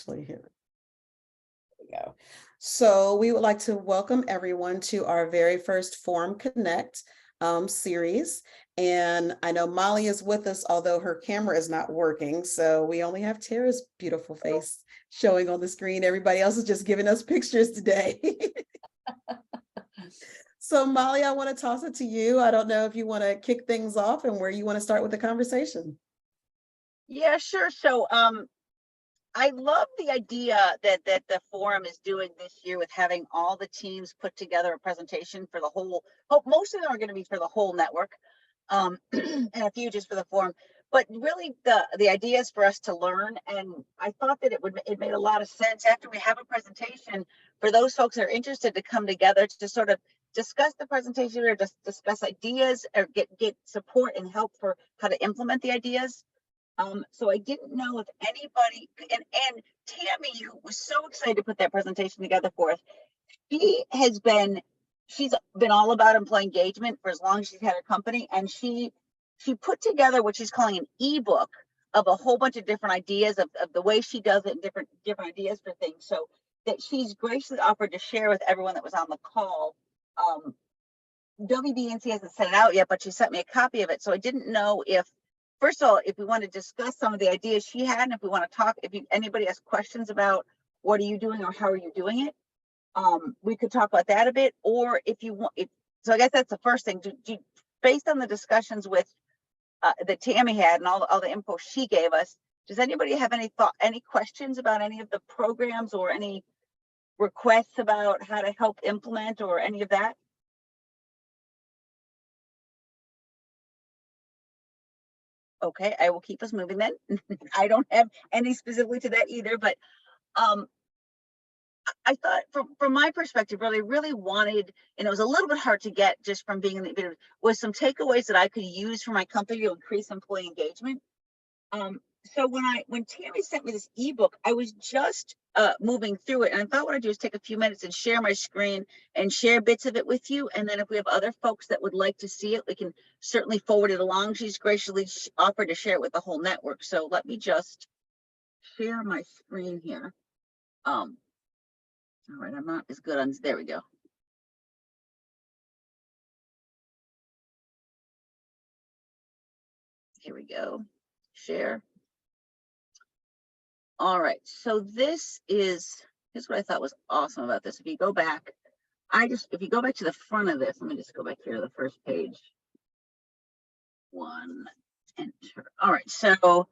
actually here we go. So we would like to welcome everyone to our very first Forum Connect series. And I know Molly is with us, although her camera is not working. So we only have Tara's beautiful face showing on the screen. Everybody else is just giving us pictures today. So Molly, I want to toss it to you. I don't know if you want to kick things off and where you want to start with the conversation. Yeah, sure. So I love the idea that the forum is doing this year with having all the teams put together a presentation for the whole. Most of them are going to be for the whole network, and a few just for the forum. But really, the idea is for us to learn, and I thought that it made a lot of sense after we have a presentation for those folks that are interested to come together to sort of discuss the presentation or just discuss ideas or get support and help for how to implement the ideas. So I didn't know if anybody and Tammy, who was so excited to put that presentation together for us, she's been all about employee engagement for as long as she's had her company, and she put together what she's calling an ebook of a whole bunch of different ideas of the way she does it and different ideas for things. So that she's graciously offered to share with everyone that was on the call. WBNC hasn't sent it out yet, but she sent me a copy of it. So I didn't know if, first of all, if we want to discuss some of the ideas she had, and if we want to talk, anybody has questions about what are you doing or how are you doing it, we could talk about that a bit. Or if you want, so I guess that's the first thing. Based on the discussions with that Tammy had and all the info she gave us, does anybody have any questions about any of the programs or any requests about how to help implement or any of that? Okay, I will keep us moving then. I don't have any specifically to that either, but I thought from my perspective, really wanted, and it was a little bit hard to get just from being in the video, was some takeaways that I could use for my company to increase employee engagement. So when Tammy sent me this ebook, I was just moving through it, and I thought what I'd do is take a few minutes and share my screen and share bits of it with you. And then if we have other folks that would like to see it, we can certainly forward it along. She's graciously offered to share it with the whole network. So let me just share my screen here. All right, I'm not as good on, there we go. Here we go, share. All right, so here's what I thought was awesome about this. If you go back, if you go back to the front of this, let me just go back here to the first page. Enter. All right, so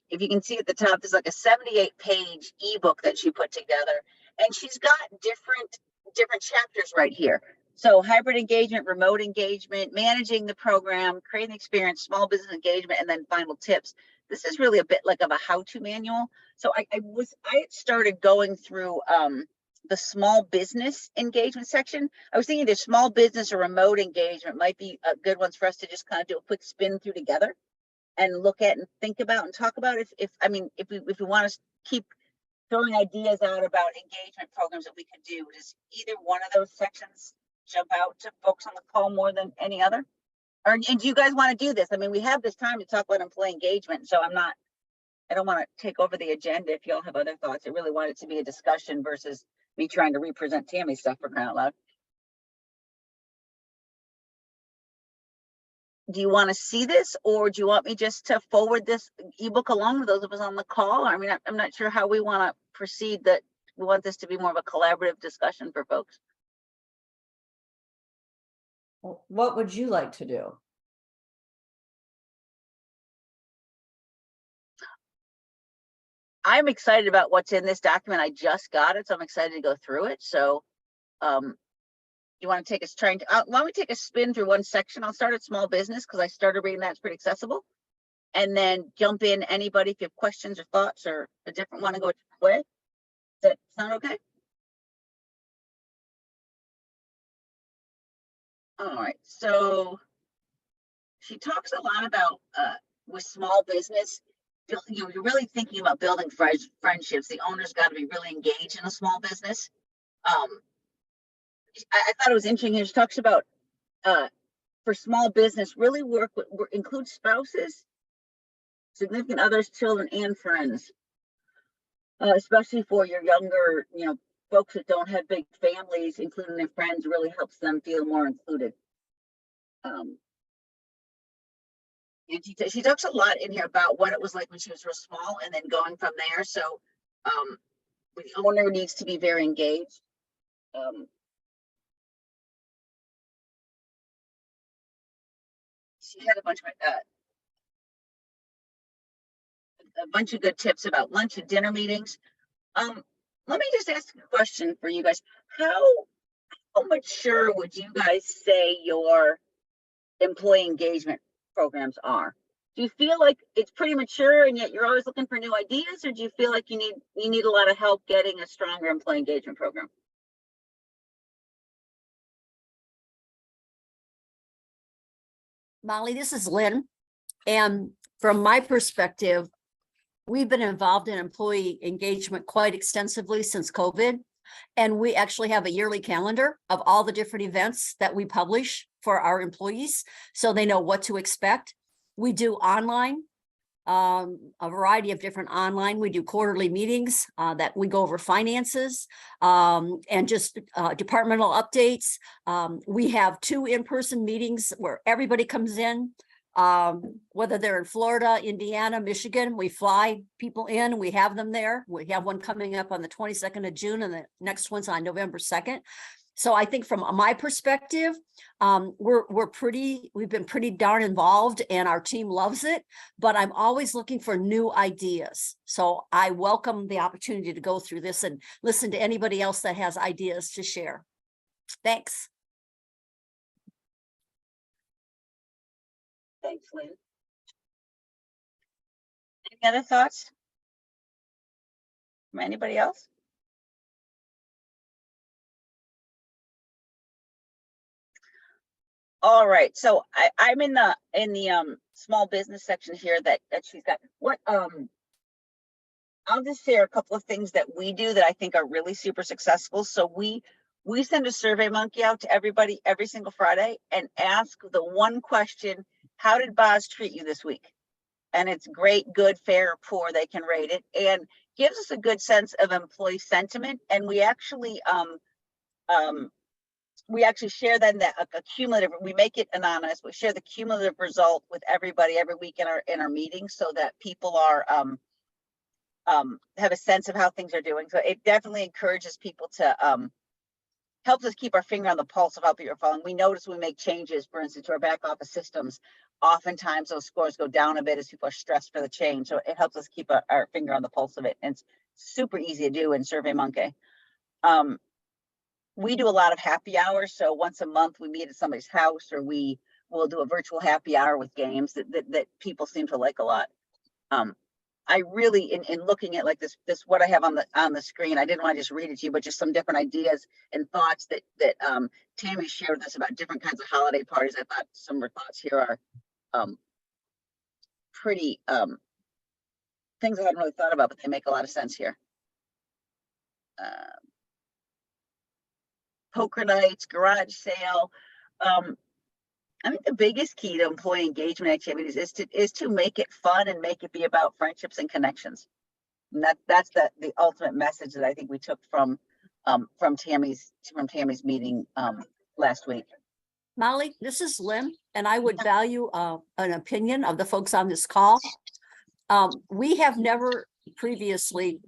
if you can see at the top, there's like a 78-page ebook that she put together, and she's got different chapters right here. So hybrid engagement, remote engagement, managing the program, creating the experience, small business engagement, and then final tips. This is really a bit like of a how-to manual. So I had started going through the small business engagement section. I was thinking the small business or remote engagement might be a good ones for us to just kind of do a quick spin through together and look at and think about and talk about if we want to keep throwing ideas out about engagement programs that we could do. Does either one of those sections jump out to folks on the call more than any other? And do you guys want to do this? I mean, we have this time to talk about employee engagement, so I don't want to take over the agenda if y'all have other thoughts. I really want it to be a discussion versus me trying to represent Tammy's stuff for crying out loud. Do you want to see this, or do you want me just to forward this ebook along with those of us on the call? I mean, I'm not sure how we want to proceed. That we want this to be more of a collaborative discussion for folks. What would you like to do? I'm excited about what's in this document. I just got it, so I'm excited to go through it. So, you want to take us why don't we take a spin through one section? I'll start at small business because I started reading that. It's pretty accessible. And then jump in anybody if you have questions or thoughts or a different want to go a different way. Does that sound okay? All right. So she talks a lot about with small business, you're really thinking about building friendships. The owner's got to be really engaged in a small business. I thought it was interesting here. She talks about for small business, really include spouses, significant others, children, and friends. especially for your younger, folks that don't have big families, including their friends, really helps them feel more included. And she talks a lot in here about what it was like when she was real small and then going from there. So the owner needs to be very engaged. She had a bunch of good tips about lunch and dinner meetings. Let me just ask a question for you guys. How mature would you guys say your employee engagement programs are? Do you feel like it's pretty mature and yet you're always looking for new ideas, or do you feel like you need a lot of help getting a stronger employee engagement program? Molly, this is Lynn. And from my perspective, we've been involved in employee engagement quite extensively since COVID. And we actually have a yearly calendar of all the different events that we publish for our employees, so they know what to expect. We do online, a variety of different online. We do quarterly meetings that we go over finances and just departmental updates. We have 2 in-person meetings where everybody comes in, whether they're in Florida, Indiana, Michigan. We fly people in, we have them there. We have one coming up on the 22nd of June and the next one's on November 2nd. So I think from my perspective, we've been pretty darn involved and our team loves it, but I'm always looking for new ideas. So I welcome the opportunity to go through this and listen to anybody else that has ideas to share. Thanks. Thanks, Lynn. Any other thoughts from anybody else? All right, so I'm in the small business section here that she's got. I'll just share a couple of things that we do that I think are really super successful. So we send a Survey Monkey out to everybody every single Friday and ask the one question: how did Boz treat you this week? And it's great, good, fair, poor, they can rate it, and gives us a good sense of employee sentiment. And we actually share then that a cumulative, we make it anonymous, we share the cumulative result with everybody every week in our meetings, so that people are have a sense of how things are doing. So it definitely encourages people to helps us keep our finger on the pulse of how people are following. We notice when we make changes, for instance, to our back office systems, oftentimes those scores go down a bit as people are stressed for the change. So it helps us keep our finger on the pulse of it. And it's super easy to do in SurveyMonkey. We do a lot of happy hours. So once a month we meet at somebody's house, or we will do a virtual happy hour with games that people seem to like a lot. I really, in looking at like this what I have on the screen, I didn't want to just read it to you, but just some different ideas and thoughts that Tammy shared with us about different kinds of holiday parties. I thought some of her thoughts here are pretty things I hadn't really thought about, but they make a lot of sense here. Poker nights, garage sale. I think the biggest key to employee engagement activities is to make it fun and make it be about friendships and connections. And that's the ultimate message that I think we took from Tammy's meeting last week. Molly, this is Lynn, and I would value an opinion of the folks on this call. We have never previously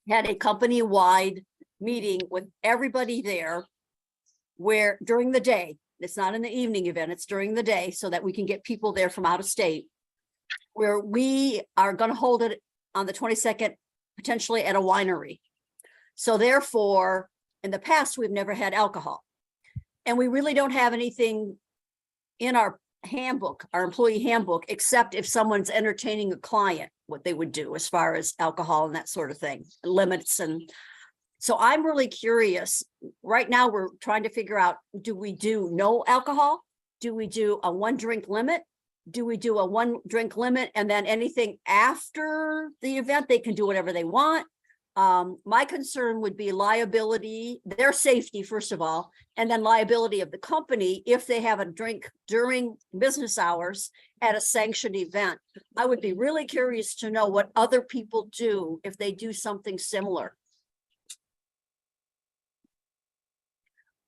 had a company-wide meeting with everybody there, where during the day, it's not in the evening event, it's during the day, so that we can get people there from out of state, where we are going to hold it on the 22nd, potentially at a winery. So therefore, in the past, we've never had alcohol. And we really don't have anything in our handbook, our employee handbook, except if someone's entertaining a client, what they would do as far as alcohol and that sort of thing, limits. And so I'm really curious. Right now, we're trying to figure out, do we do no alcohol? Do we do a 1 drink limit? Do we do a 1 drink limit and then anything after the event, they can do whatever they want? My concern would be liability, their safety, first of all, and then liability of the company if they have a drink during business hours at a sanctioned event. I would be really curious to know what other people do if they do something similar.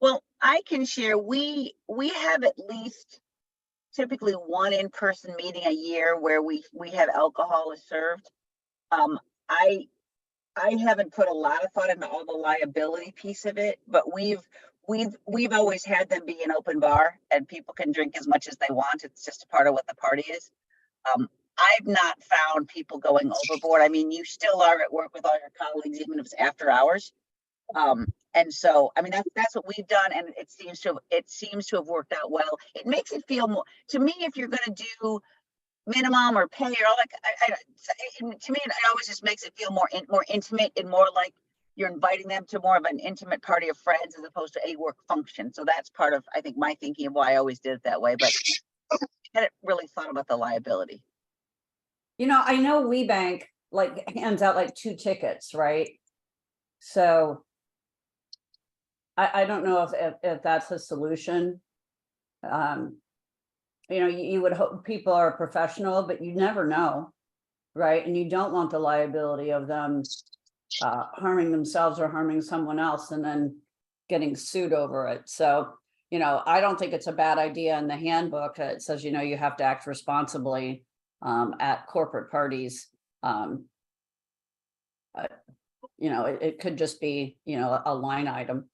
Well, I can share, we have at least typically one in-person meeting a year where we have alcohol is served. I haven't put a lot of thought into all the liability piece of it, but we've always had them be an open bar and people can drink as much as they want. It's just a part of what the party is. I've not found people going overboard. I mean, you still are at work with all your colleagues, even if it's after hours. And so, I mean, that's what we've done, and it seems to have worked out well. It makes it feel more, to me, if you're going to do minimum or pay or all that, to me, it always just makes it feel more intimate and more like you're inviting them to more of an intimate party of friends as opposed to a work function. So that's part of, I think, my thinking of why I always did it that way. But I hadn't really thought about the liability. You know, I know WeBank like hands out like 2 tickets, right? So I don't know if that's a solution. You know, you would hope people are professional, but you never know, right? And you don't want the liability of them harming themselves or harming someone else and then getting sued over it. So, you know, I don't think it's a bad idea. In the handbook, it says, you know, you have to act responsibly at corporate parties. You know, it could just be, you know, a line item.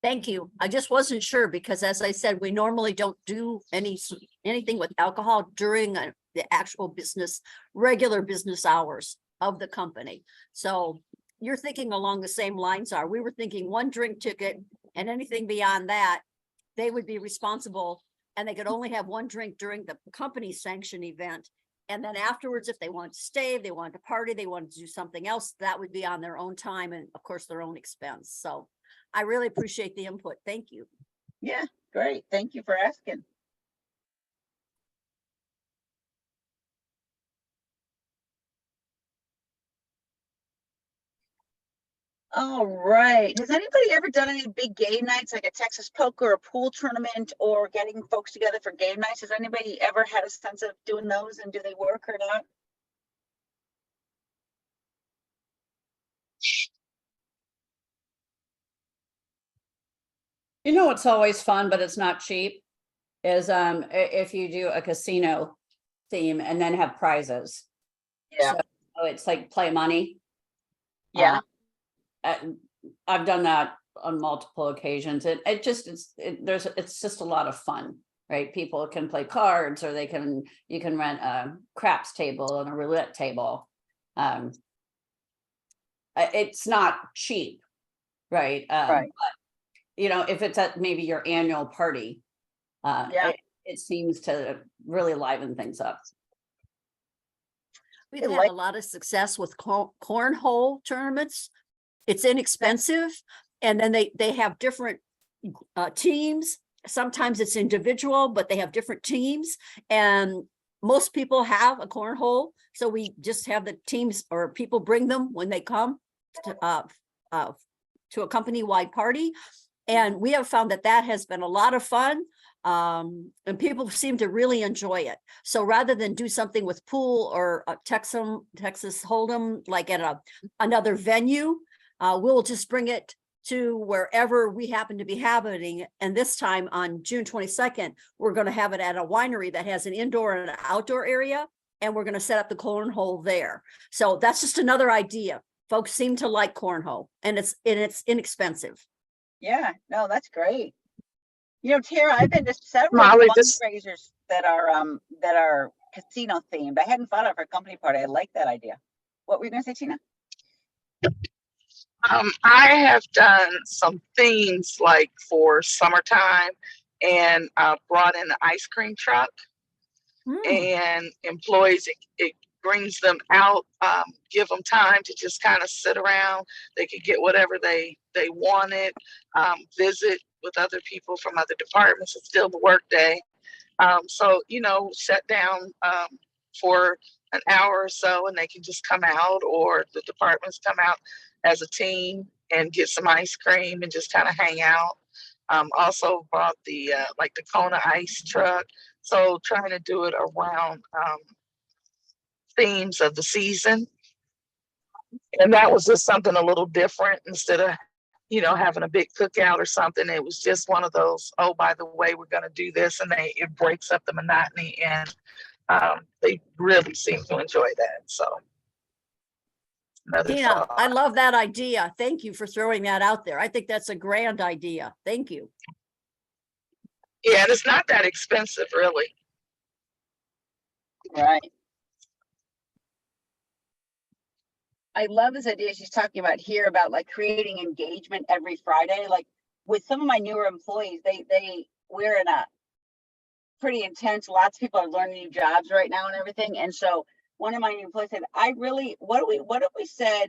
Thank you. I just wasn't sure because, as I said, we normally don't do anything with alcohol during the actual regular business hours of the company. So you're thinking along the same lines are. We were thinking 1 drink ticket, and anything beyond that, they would be responsible, and they could only have 1 drink during the company sanctioned event. And then afterwards, if they want to stay, they want to party, they want to do something else, that would be on their own time and of course their own expense. So I really appreciate the input. Thank you. Yeah, great. Thank you for asking. All right. Has anybody ever done any big game nights like a Texas poker or pool tournament or getting folks together for game nights? Has anybody ever had a sense of doing those, and do they work or not? You know, it's always fun, but it's not cheap, is if you do a casino theme and then have prizes. Yeah. So it's like play money. Yeah. I've done that on multiple occasions. It's just a lot of fun, right? People can play cards, or you can rent a craps table and a roulette table. It's not cheap, right? Right. But, you know, if it's at maybe your annual party, Yeah. it seems to really liven things up. We've had a lot of success with cornhole tournaments. It's inexpensive, and then they have different teams. Sometimes it's individual, but they have different teams, and most people have a cornhole. So we just have the teams, or people bring them when they come to a company-wide party. And we have found that has been a lot of fun. And people seem to really enjoy it. So rather than do something with pool or Texas Hold'em, like at another venue, we'll just bring it to wherever we happen to be happening. And this time on June 22nd, we're going to have it at a winery that has an indoor and an outdoor area. And we're going to set up the cornhole there. So that's just another idea. Folks seem to like cornhole, and it's inexpensive. Yeah, no, that's great. You know, Tara, I've been to several Molly, fundraisers that are casino themed. I hadn't thought of a company party. I like that idea. What were you gonna say, Tina? I have done some things like for summertime, and brought in an ice cream truck, and employees, it brings them out, give them time to just kind of sit around. They could get whatever they wanted, visit with other people from other departments. It's still the work day. So, you know, shut down for an hour or so, and they can just come out, or the departments come out as a team and get some ice cream and just kind of hang out. Also bought the like the Kona ice truck. So trying to do it around themes of the season. And that was just something a little different instead of, having a big cookout or something. It was just one of those, oh, by the way, we're going to do this. And it breaks up the monotony. And they really seem to enjoy that. So. another Tina, thought. I love that idea. Thank you for throwing that out there. I think that's a grand idea. Thank you. Yeah, and it's not that expensive, really. Right. I love this idea she's talking about here about like creating engagement every Friday. Like with some of my newer employees, we're in a pretty intense, lots of people are learning new jobs right now and everything. And so one of my new employees said, what if we said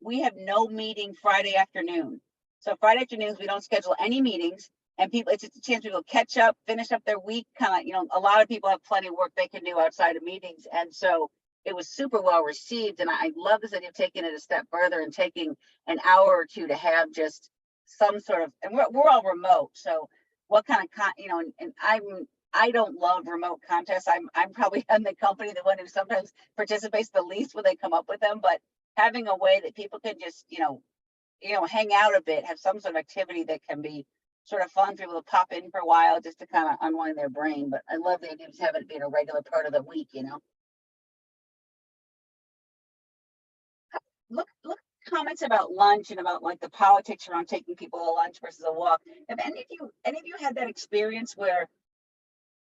we have no meeting Friday afternoon? So Friday afternoons, we don't schedule any meetings, and people, it's just a chance people catch up, finish up their week, kind of, a lot of people have plenty of work they can do outside of meetings. And so it was super well received. And I love this idea of taking it a step further and taking an hour or two to have just some sort of, and we're all remote. So what kind of, and I don't love remote contests. I'm probably in the company, the one who sometimes participates the least when they come up with them, but having a way that people can just, hang out a bit, have some sort of activity that can be sort of fun for people to pop in for a while just to kind of unwind their brain. But I love the idea of having it being a regular part of the week, Look, comments about lunch and about like the politics around taking people to lunch versus a walk. Have any of you had that experience where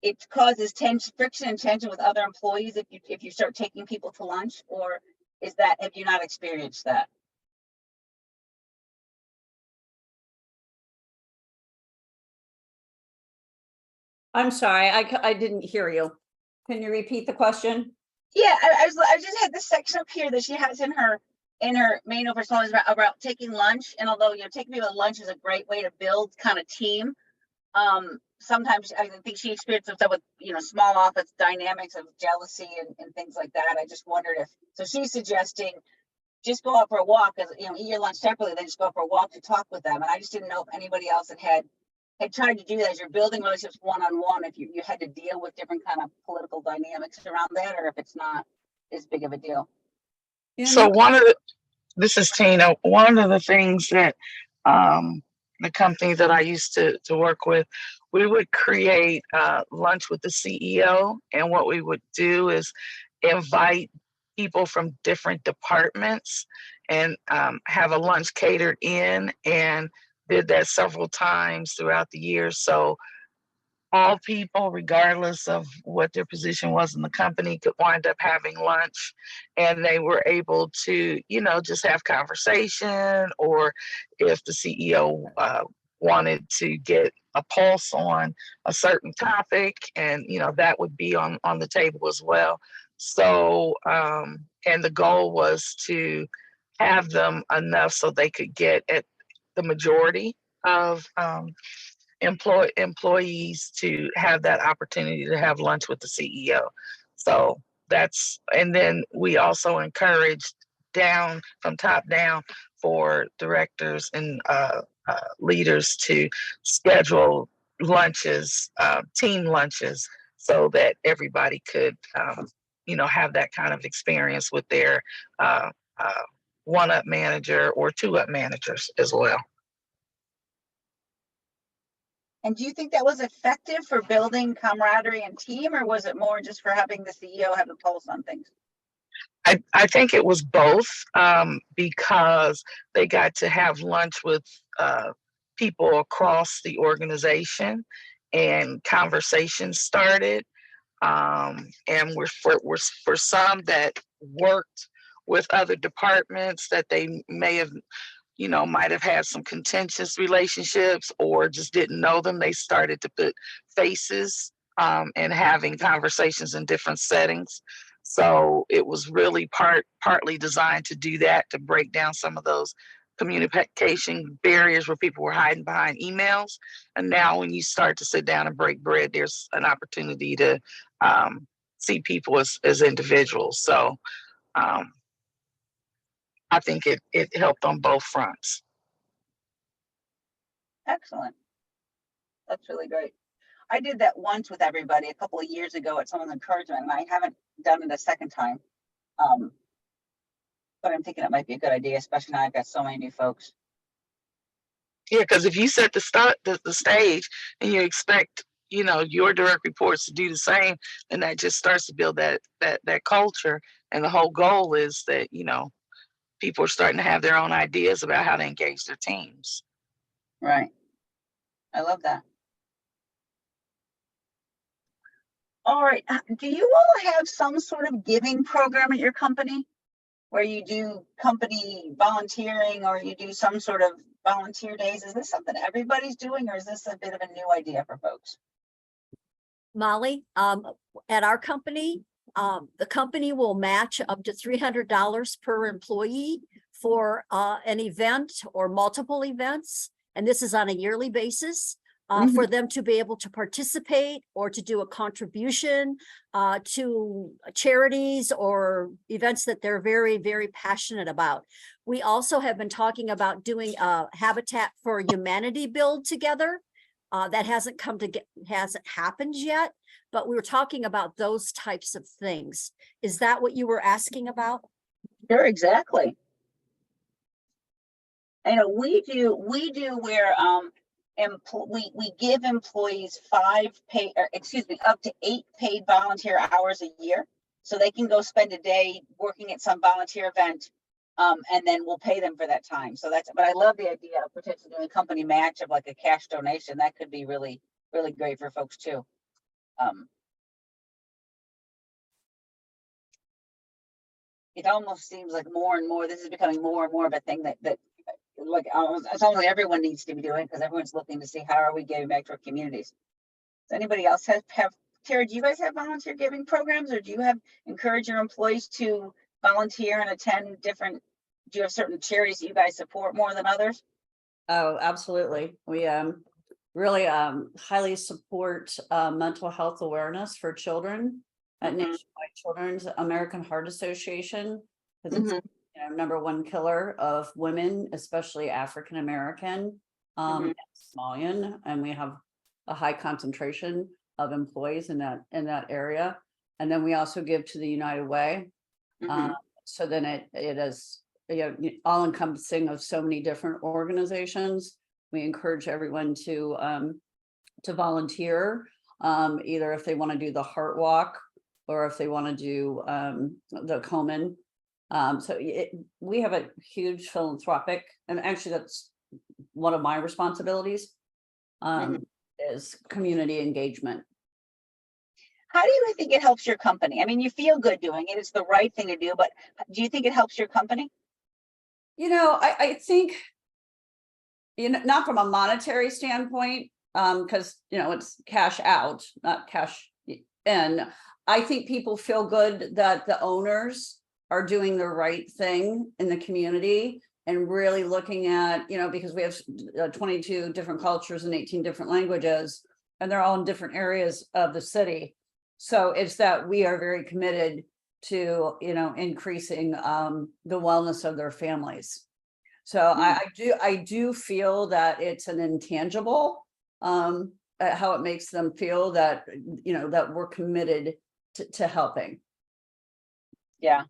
it causes friction and tension with other employees if you start taking people to lunch, or have you not experienced that? I'm sorry, I didn't hear you. Can you repeat the question? Yeah, I just had this section up here that she has in her main oversong about taking lunch. And although taking people to lunch is a great way to build kind of team, sometimes I think she experienced stuff with small office dynamics of jealousy and things like that. I just wondered so she's suggesting just go out for a walk, because eat your lunch separately, then just go out for a walk to talk with them. And I just didn't know if anybody else had tried to do that as you're building relationships one-on-one, if you had to deal with different kind of political dynamics around that, or if it's not as big of a deal. So this is Tina. One of the things that the company that I used to work with, we would create lunch with the CEO, and what we would do is invite people from different departments and have a lunch catered in, and did that several times throughout the year. So all people, regardless of what their position was in the company, could wind up having lunch, and they were able to, just have conversation, or if the CEO wanted to get a pulse on a certain topic, and, that would be on the table as well. So, and the goal was to have them enough so they could get at the majority of employees to have that opportunity to have lunch with the CEO. So and then we also encouraged from top down for directors and leaders to schedule lunches, team lunches, so that everybody could, have that kind of experience with their one-up manager or two-up managers as well. And do you think that was effective for building camaraderie and team, or was it more just for having the CEO have a pulse on things? I think it was both, because they got to have lunch with people across the organization, and conversations started. And for some that worked with other departments that they may have, might have had some contentious relationships or just didn't know them, they started to put faces and having conversations in different settings. So it was really partly designed to do that, to break down some of those communication barriers where people were hiding behind emails. And now when you start to sit down and break bread, there's an opportunity to see people as individuals. So I think it helped on both fronts. Excellent. That's really great. I did that once with everybody a couple of years ago at someone's encouragement, and I haven't done it a second time. But I'm thinking it might be a good idea, especially now I've got so many new folks. Yeah, because if you set the stage and you expect, you know, your direct reports to do the same, then that just starts to build that culture. And the whole goal is that, you know, people are starting to have their own ideas about how to engage their teams. Right. I love that. All right. Do you all have some sort of giving program at your company where you do company volunteering or you do some sort of volunteer days? Is this something everybody's doing, or is this a bit of a new idea for folks? Molly, at our company, the company will match up to $300 per employee for an event or multiple events. And this is on a yearly basis. For them to be able to participate or to do a contribution to charities or events that they're very, very passionate about. We also have been talking about doing a Habitat for Humanity build together. That hasn't happened yet, but we were talking about those types of things. Is that what you were asking about? Sure, exactly. I know we do where we give employees up to 8 paid volunteer hours a year, so they can go spend a day working at some volunteer event, and then we'll pay them for that time. So but I love the idea of potentially doing a company match of like a cash donation. That could be really, really great for folks too. It almost seems like more and more, this is becoming more and more of a thing that like it's only everyone needs to be doing, because everyone's looking to see how are we giving back to our communities. Does anybody else have Tara, do you guys have volunteer giving programs, or do you encourage your employees to volunteer and attend do you have certain charities that you guys support more than others? Oh, absolutely. We really highly support mental health awareness for children at Nationwide Children's American Heart Association, because it's #1 killer of women, especially African American, and Somalian, and we have a high concentration of employees in that area. And then we also give to the United Way. So then it is, you know, all encompassing of so many different organizations. We encourage everyone to volunteer, either if they want to do the Heart Walk or if they want to do the Komen. So we have a huge philanthropic, and actually that's one of my responsibilities, is community engagement. How do you think it helps your company? I mean, you feel good doing it. It's the right thing to do, but do you think it helps your company? You know, I think, you know, not from a monetary standpoint, because, you know, it's cash out, not cash in. I think people feel good that the owners are doing the right thing in the community and really looking at, you know, because we have 22 different cultures and 18 different languages, and they're all in different areas of the city. So it's that we are very committed to, you know, increasing the wellness of their families. So I do feel that it's an intangible, how it makes them feel that, you know, that we're committed to helping. Yeah.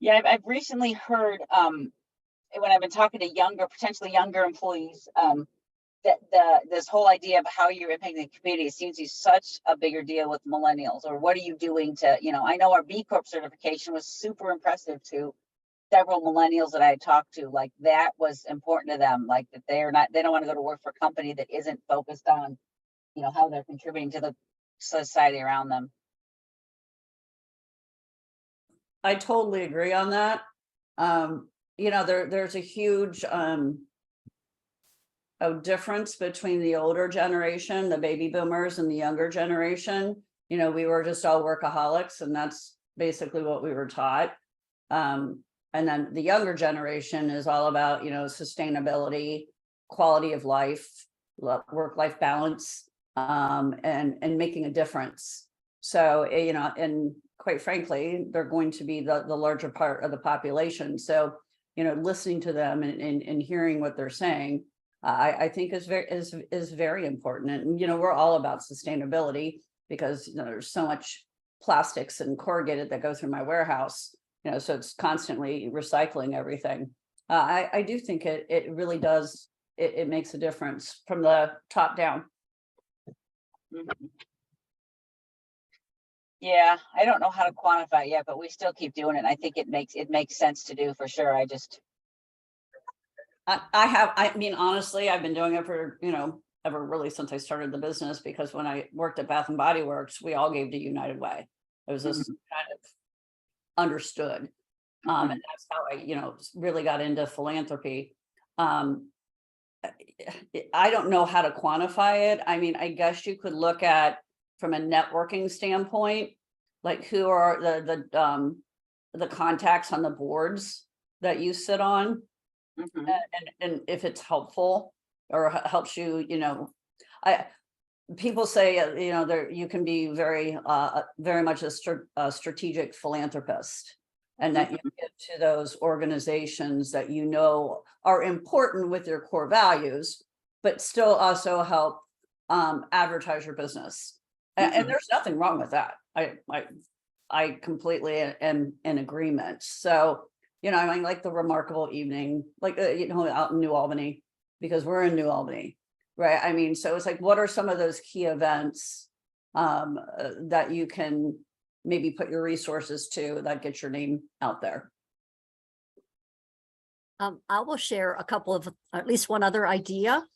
Yeah, I've recently heard, when I've been talking to potentially younger employees, that this whole idea of how you're impacting the community seems to be such a bigger deal with millennials. Or what are you doing to, you know, I know our B Corp certification was super impressive to several millennials that I talked to. Like, that was important to them. Like, that they don't want to go to work for a company that isn't focused on, you know, how they're contributing to the society around them. I totally agree on that. You know, there's a huge difference between the older generation, the baby boomers, and the younger generation. You know, we were just all workaholics, and that's basically what we were taught. And then the younger generation is all about, you know, sustainability, quality of life, work-life balance. and making a difference. So, you know, and quite frankly, they're going to be the larger part of the population. So, you know, listening to them and hearing what they're saying, I think is very important. And, you know, we're all about sustainability because, you know, there's so much plastics and corrugated that go through my warehouse, you know, so it's constantly recycling everything. I do think it really does, it makes a difference from the top down. Mhm. Yeah, I don't know how to quantify it yet, but we still keep doing it. And I think it makes sense to do for sure. I mean, honestly, I've been doing it for, you know, ever really since I started the business, because when I worked at Bath and Body Works, we all gave to United Way. It was just kind of understood. And that's how I, you know, really got into philanthropy. I don't know how to quantify it. I mean, I guess you could look at from a networking standpoint, like who are the contacts on the boards that you sit on, Mhm. and if it's helpful or helps you, you know, people say, you know, there you can be very much a strategic philanthropist, and that you give to those organizations that you know are important with your core values, but still also help advertise your business. And there's nothing wrong with that. I completely am in agreement. So, you know, I mean, like the Remarkable Evening, like, you know, out in New Albany, because we're in New Albany, right? I mean, so it's like, what are some of those key events that you can maybe put your resources to that get your name out there? I will share a couple of, at least one other idea.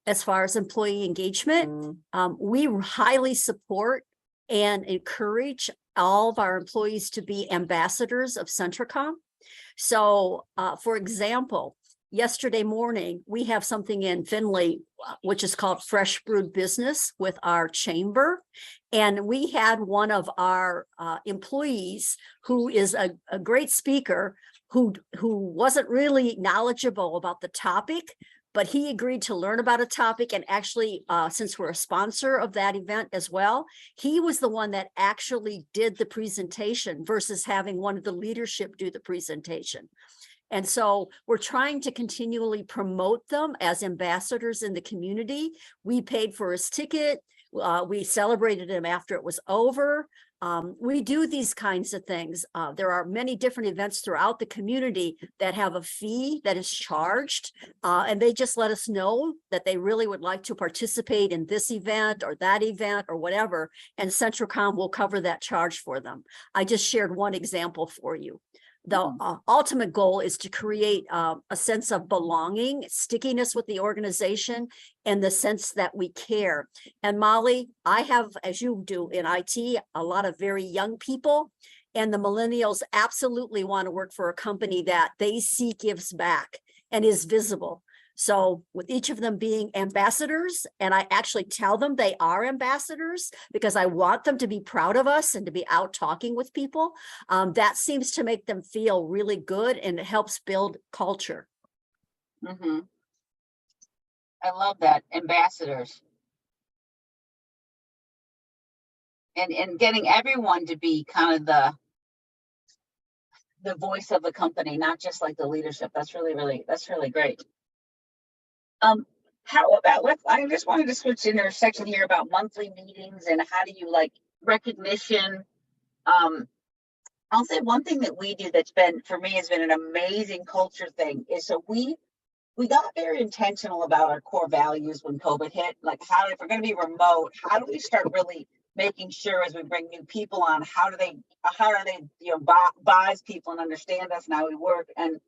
As far as employee engagement, we highly support and encourage all of our employees to be ambassadors of Centricom. So, for example, yesterday morning, we have something in Findlay, which is called Fresh Brewed Business with our chamber. And we had one of our employees who is a great speaker who wasn't really knowledgeable about the topic, but he agreed to learn about a topic. And actually, since we're a sponsor of that event as well, he was the one that actually did the presentation versus having one of the leadership do the presentation. And so we're trying to continually promote them as ambassadors in the community. We paid for his ticket. We celebrated him after it was over. We do these kinds of things. There are many different events throughout the community that have a fee that is charged, and they just let us know that they really would like to participate in this event or that event or whatever, and Centricom will cover that charge for them. I just shared one example for you. The ultimate goal is to create a sense of belonging, stickiness with the organization, and the sense that we care. And Molly, I have, as you do in IT, a lot of very young people, and the millennials absolutely want to work for a company that they see gives back and is visible. So with each of them being ambassadors, and I actually tell them they are ambassadors because I want them to be proud of us and to be out talking with people, that seems to make them feel really good, and it helps build culture. I love that, ambassadors. And getting everyone to be kind of the voice of the company, not just like the leadership. That's really great. How about I just wanted to switch in our section here about monthly meetings and how do you like recognition. I'll say one thing that we do that's been, for me, has been an amazing culture thing is, so we got very intentional about our core values when COVID hit. Like, if we're going to be remote, how do we start really making sure as we bring new people on, how do they, you know, buys people and understand us and how we work? And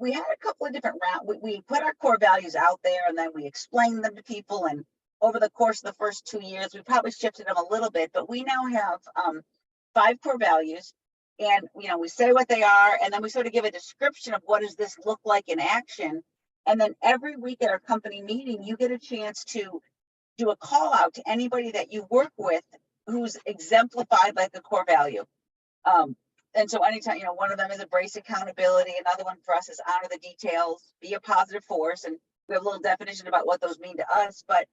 we had a couple of different rounds. We put our core values out there and then we explained them to people. And over the course of the first 2 years, we probably shifted them a little bit, but we now have 5 core values. And, you know, we say what they are, and then we sort of give a description of what does this look like in action. And then every week at our company meeting, you get a chance to do a call out to anybody that you work with who's exemplified like a core value. And so anytime, you know, one of them is embrace accountability. Another one for us is honor the details, be a positive force. And we have a little definition about what those mean to us. But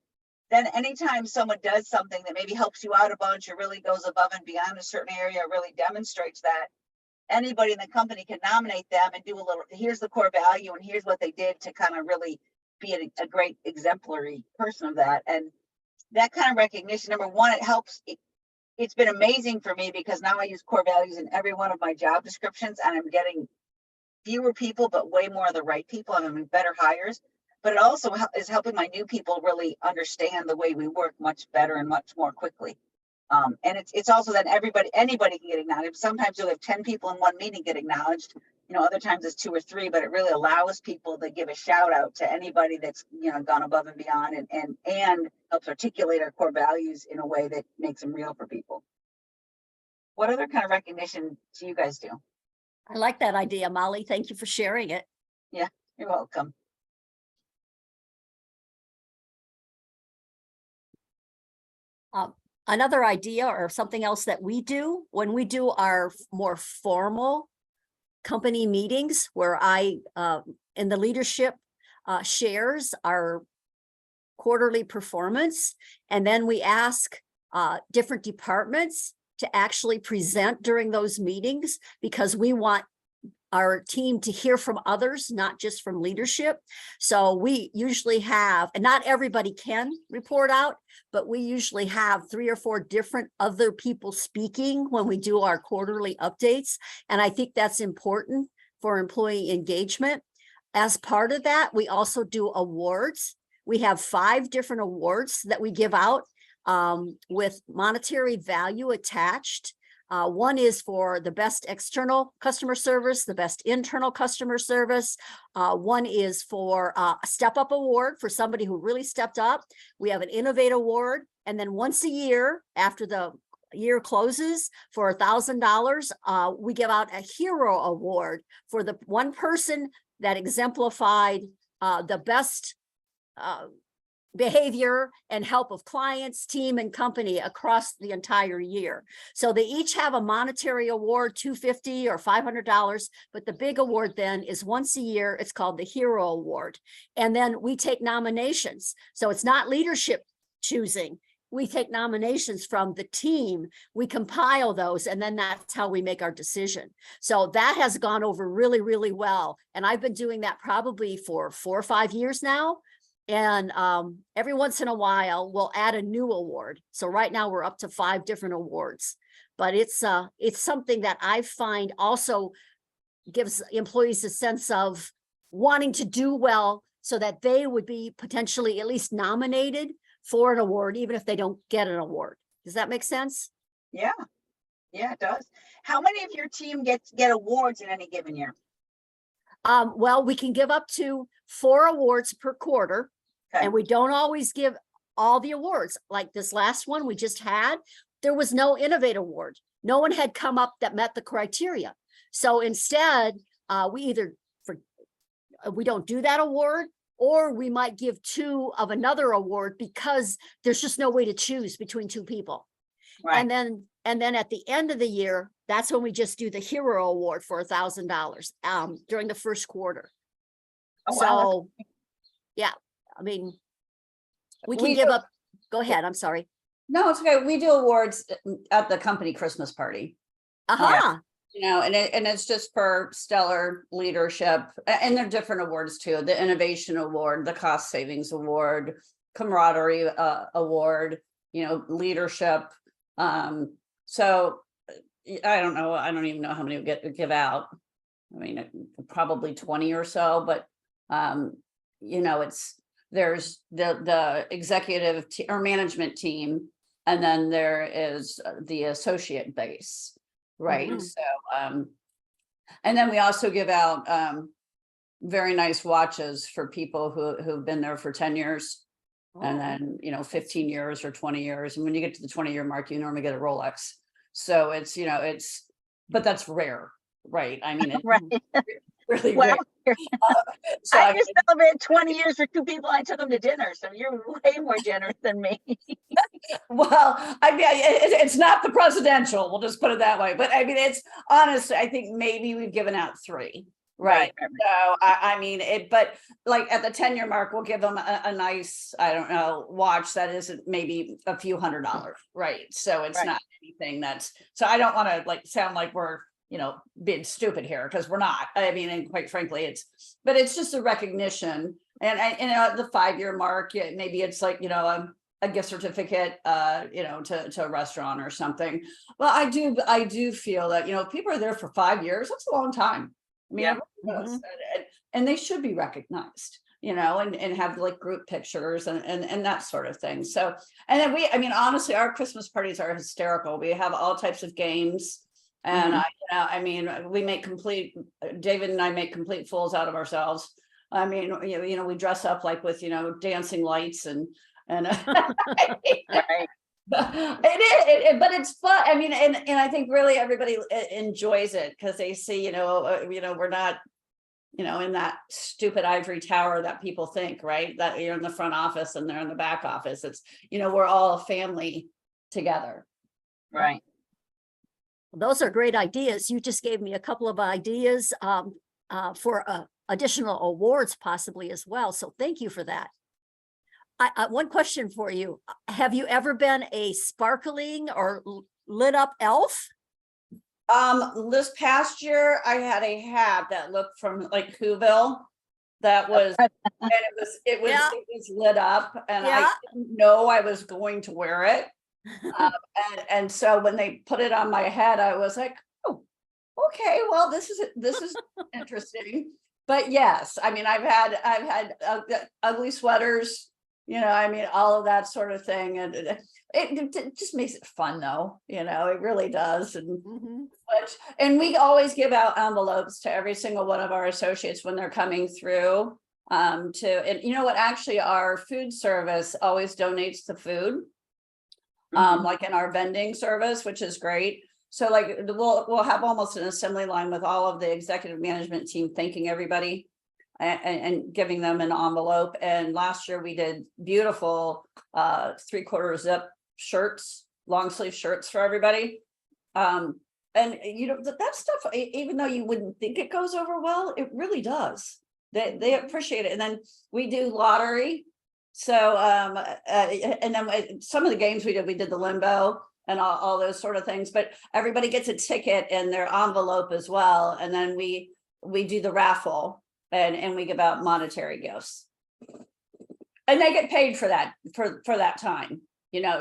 then anytime someone does something that maybe helps you out a bunch or really goes above and beyond a certain area, really demonstrates that, anybody in the company can nominate them and do a little, here's the core value and here's what they did to kind of really be a great exemplary person of that. And that kind of recognition, number one, it helps. It's been amazing for me because now I use core values in every one of my job descriptions, and I'm getting fewer people, but way more of the right people. I'm having better hires, but it also is helping my new people really understand the way we work much better and much more quickly. And it's also that anybody can get acknowledged. Sometimes you'll have 10 people in one meeting get acknowledged, other times it's 2 or 3, but it really allows people to give a shout out to anybody that's, gone above and beyond and helps articulate our core values in a way that makes them real for people. What other kind of recognition do you guys do? I like that idea, Molly. Thank you for sharing it. You're welcome. Another idea or something else that we do when we do our more formal company meetings where I, in the leadership, shares our quarterly performance. And then we ask different departments to actually present during those meetings because we want our team to hear from others, not just from leadership. So we usually have, and not everybody can report out, but we usually have 3 or 4 different other people speaking when we do our quarterly updates. And I think that's important for employee engagement. As part of that, we also do awards. We have 5 different awards that we give out with monetary value attached. One is for the best external customer service, the best internal customer service. One is for a step up award for somebody who really stepped up. We have an innovate award. And then once a year after the year closes for $1,000, we give out a hero award for the one person that exemplified the best behavior and help of clients, team, and company across the entire year. So they each have a monetary award, $250 or $500, but the big award then is once a year. It's called the Hero Award. And then we take nominations. So it's not leadership choosing. We take nominations from the team, we compile those, and then that's how we make our decision. So that has gone over really, really well. And I've been doing that probably for 4 or 5 years now. And every once in a while, we'll add a new award. So right now we're up to 5 different awards. But it's something that I find also gives employees a sense of wanting to do well so that they would be potentially at least nominated for an award, even if they don't get an award. Does that make sense? Yeah, it does. How many of your team get awards in any given year? Well, we can give up to 4 awards per quarter. Okay. And we don't always give all the awards. Like this last one we just had, there was no Innovate Award. No one had come up that met the criteria. So instead, we don't do that award, or we might give 2 of another award because there's just no way to choose between 2 people. Right. And then at the end of the year, that's when we just do the Hero Award for $1,000 during the first quarter. Oh, wow. So, yeah, I mean, we can give up. Go ahead. I'm sorry. No, it's okay. We do awards at the company Christmas party. Aha. And it's just for stellar leadership, and there are different awards too. The Innovation Award, the Cost Savings Award, Camaraderie Award, leadership. So I don't know. I don't even know how many we give out. I mean, probably 20 or so, but there's the executive or management team, and then there is the associate base, right? Mhm. So, and then we also give out very nice watches for people who've been there for 10 years. And then, 15 years or 20 years. And when you get to the 20-year mark, you normally get a Rolex. So but that's rare, right? I mean, it's Right. really Well, rare. So I just celebrated 20 years for 2 people. I took them to dinner, so you're way more generous than me. well, I mean, it's not the presidential. We'll just put it that way. But I mean, it's honestly, I think maybe we've given out 3. Right. right. So I mean, but like at the 10-year mark, we'll give them a nice, I don't know, watch that isn't maybe a few $100s, right? So it's Right. not anything so I don't want to like sound like we're, being stupid here, because we're not. I mean, and quite frankly, but it's just a recognition. And at the 5-year mark, maybe it's like, a gift certificate, to a restaurant or something. Well, I do feel that, if people are there for 5 years, that's a long time. I mean, Yeah. everyone knows that, and they should be recognized, and have like group pictures and that sort of thing. So, and then honestly, our Christmas parties are hysterical. We have all types of games. And we make David and I make complete fools out of ourselves. I mean, we dress up like with, dancing lights and Right. but it's fun. I mean, and I think really everybody enjoys it because they see, we're not, in that stupid ivory tower that people think, right? That you're in the front office and they're in the back office. It's, we're all a family together. Right. Those are great ideas. You just gave me a couple of ideas for additional awards possibly as well. So thank you for that. One question for you. Have you ever been a sparkling or lit up elf? This past year I had a hat that looked from like Whoville that was, and it was lit up, and Yeah. I didn't know I was going to wear it. And so when they put it on my head, I was like, oh, okay, well, this is interesting. But yes, I mean, I've had ugly sweaters, all of that sort of thing. And it just makes it fun though, it really does. And we always give out envelopes to every single one of our associates when they're coming through. And you know what, actually our food service always donates the food. Like in our vending service, which is great. So like we'll have almost an assembly line with all of the executive management team thanking everybody and giving them an envelope. And last year we did beautiful 3/4 zip shirts, long sleeve shirts for everybody. And that stuff, even though you wouldn't think it goes over well, it really does. They appreciate it. And then we do lottery. So, and then some of the games we did the limbo and all those sort of things, but everybody gets a ticket in their envelope as well. And then we do the raffle and we give out monetary gifts. And they get paid for that, for that time,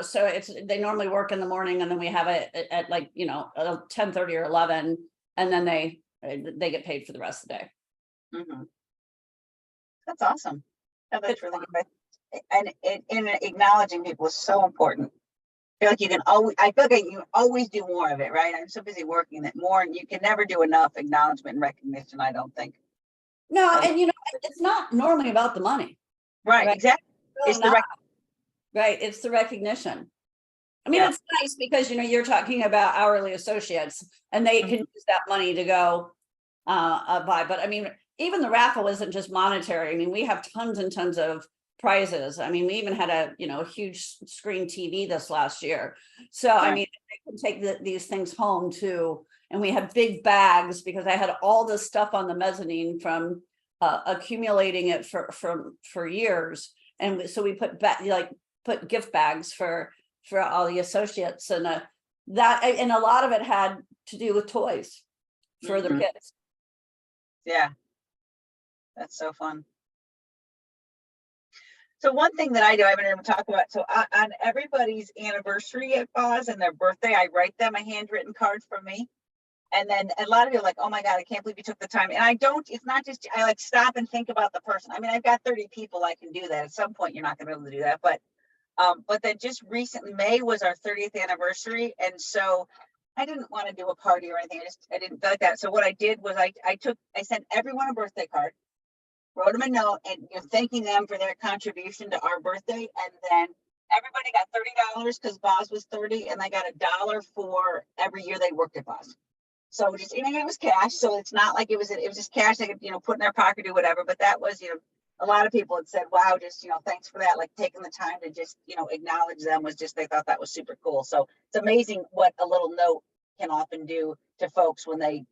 so they normally work in the morning and then we have it at like, 10:30 or 11, and then they get paid for the rest of the day. That's awesome. Oh, that's really good. And acknowledging people is so important. I feel like you always do more of it, right? I'm so busy working that more, and you can never do enough acknowledgement and recognition, I don't think. No, and it's not normally about the money. Right, exactly. It's right. It's the recognition. I mean, it's nice because, you're talking about hourly associates and they can use that money to go buy. But I mean, even the raffle isn't just monetary. I mean, we have tons and tons of prizes. I mean, we even had a huge screen TV this last year. So I mean, they can take these things home too. And we have big bags because I had all this stuff on the mezzanine from accumulating it for years. And so we put gift bags for all the associates, and a lot of it had to do with toys for the kids. Yeah, that's so fun. So one thing that I do, I haven't even talked about, so on everybody's anniversary at Boz and their birthday, I write them a handwritten card from me. And then a lot of you are like, oh my God, I can't believe you took the time. And it's not just, I like stop and think about the person. I mean, I've got 30 people, I can do that. At some point, you're not gonna be able to do that. But then just recently, May was our 30th anniversary. And so I didn't want to do a party or anything. I didn't feel like that. So what I did was I sent everyone a birthday card, wrote them a note, and thanking them for their contribution to our birthday. And then everybody got $30 because Boz was 30, and I got $1 for every year they worked at Boz. So just, it was cash. So it's not like it was just cash they could, put in their pocket or whatever. But that was, a lot of people had said, wow, just, thanks for that. Like taking the time to just, acknowledge them was just, they thought that was super cool. So it's amazing what a little note can often do to folks when they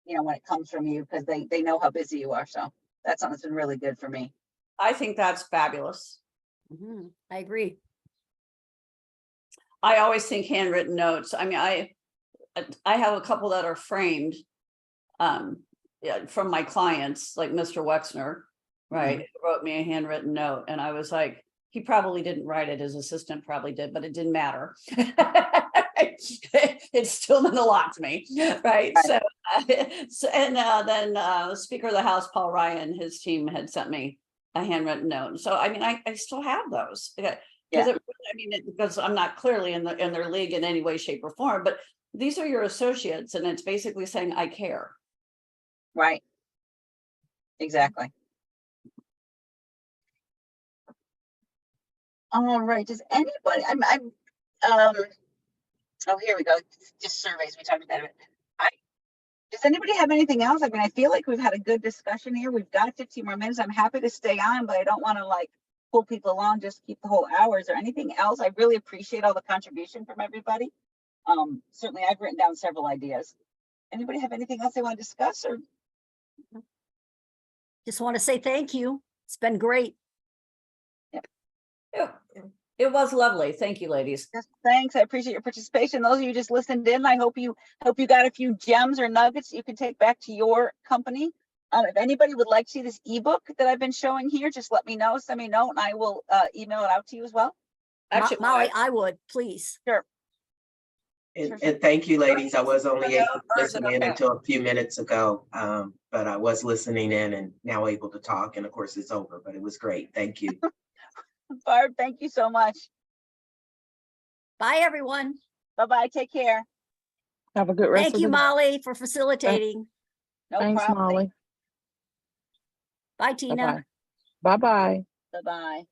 you know, when it comes from you, because they know how busy you are. So that's something that's been really good for me. I think that's fabulous. Mhm, I agree. I always think handwritten notes. I mean, I have a couple that are framed. Yeah, from my clients, like Mr. Wexner, right, who wrote me a handwritten note, and I was like, he probably didn't write it, his assistant probably did, but it didn't matter. It still meant a lot to me, right? So, then the Speaker of the House, Paul Ryan, his team had sent me a handwritten note. So I mean, I still have those. Because because I'm not clearly in their league in any way, shape, or form, but these are your associates, and it's basically saying, I care. Right. Exactly. All right. Does anybody, oh, here we go. Just surveys. We talked about it. Does anybody have anything else? I mean, I feel like we've had a good discussion here. We've got 15 more minutes. I'm happy to stay on, but I don't want to like pull people along, just keep the whole hour. Is there anything else? I really appreciate all the contribution from everybody. Certainly I've written down several ideas. Anybody have anything else they want to discuss or? Just want to say thank you. It's been great. It was lovely. Thank you, ladies. Yes, thanks. I appreciate your participation. Those of you just listened in, I hope you got a few gems or nuggets you can take back to your company. If anybody would like to see this ebook that I've been showing here, just let me know, send me a note, and I will email it out to you as well. Actually, Molly, I would, please. Sure. And thank you, ladies. I was only able to Or is it listen in okay? until a few minutes ago, but I was listening in and now able to talk. And of course, it's over, but it was great. Thank you. Barb, thank you so much. Bye, everyone. Bye-bye. Take care. Have a good rest Thank of you, the day. Molly, for facilitating. No Thanks, problem. Molly. Bye, Tina. Bye-bye. Bye-bye. Bye-bye.